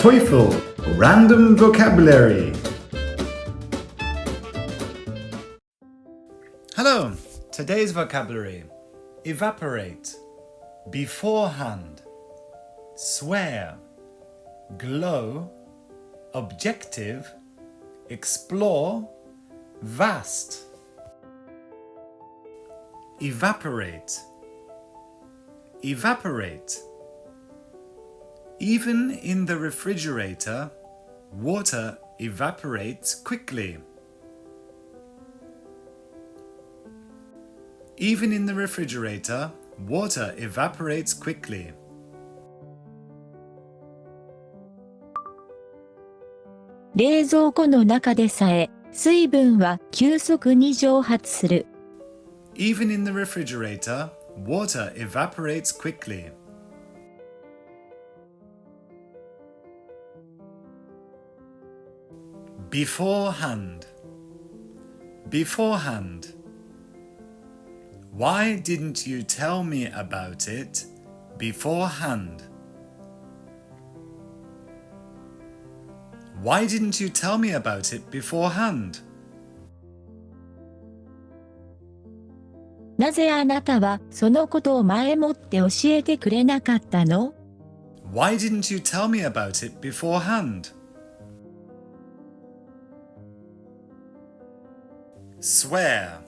TOEFL Random Vocabulary. Hello, today's vocabulary: evaporate, beforehand, swear, glow, objective, explore, vast. Evaporate. Evaporate. Even in the refrigerator, water evaporates quickly. Even in the refrigerator, water evaporates quickly. 冷蔵庫の中でさえ、水分は急速に蒸発する。Even in the refrigerator, water evaporates quickly. Beforehand. Beforehand. Why didn't you tell me about it beforehand? Why didn't you tell me about it beforehand? なぜあなたはそのことを前もって教えてくれなかったの？ Why didn't you tell me about it beforehand? Swear.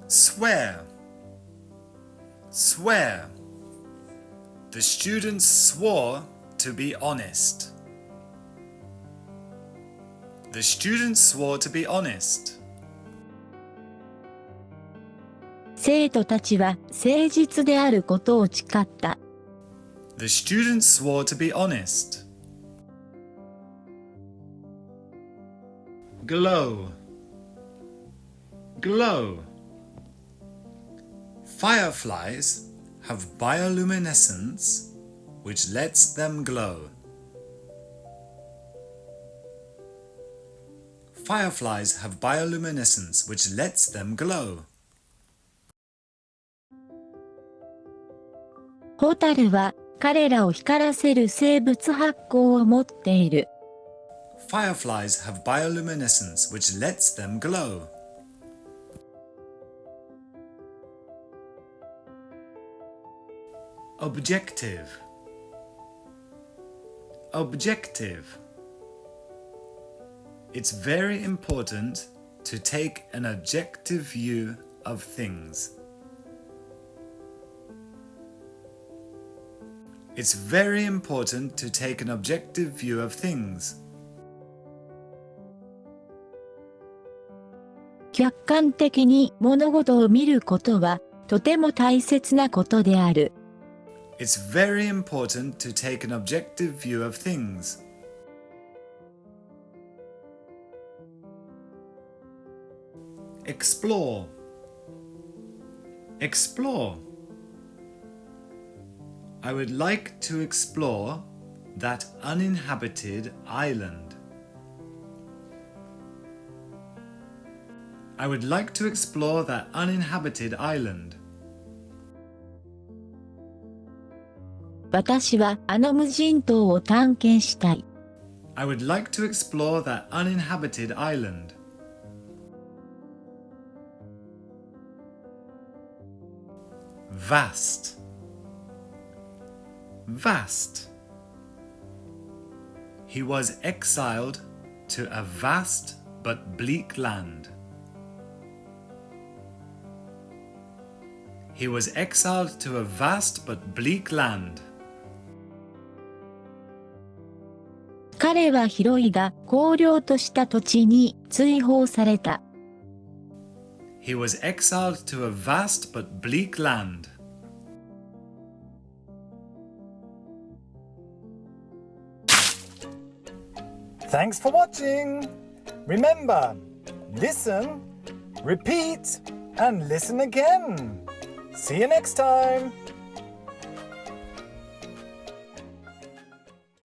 Swear. Swear. The students swore to be honest. The students swore to be honest. 生徒たちは誠実であることを誓った。The students swore to be honest. Glow. Glow. Fireflies have bioluminescence which lets them glow. Fireflies have bioluminescence which lets them glow. ホタルは彼らを光らせる生物発光を持っている。Fireflies have bioluminescence which lets them glow. Objective. Objective. It's very important to take an objective view of things. It's very important to take an objective view of things. 客観的に物事を見ることはとても大切なことである。It's very important to take an objective view of things. Explore. Explore. I would like to explore that uninhabited island. I would like to explore that uninhabited island. 私はあの無人島を探検したい。I would like to explore that uninhabited island. Vast. Vast. He was exiled to a vast but bleak land. He was exiled to a vast but bleak land. 彼は広いが荒涼とした土地に追放された。He was exiled to a vast but bleak land. Thanks for watching. Remember, listen, repeat, and listen again. See you next time.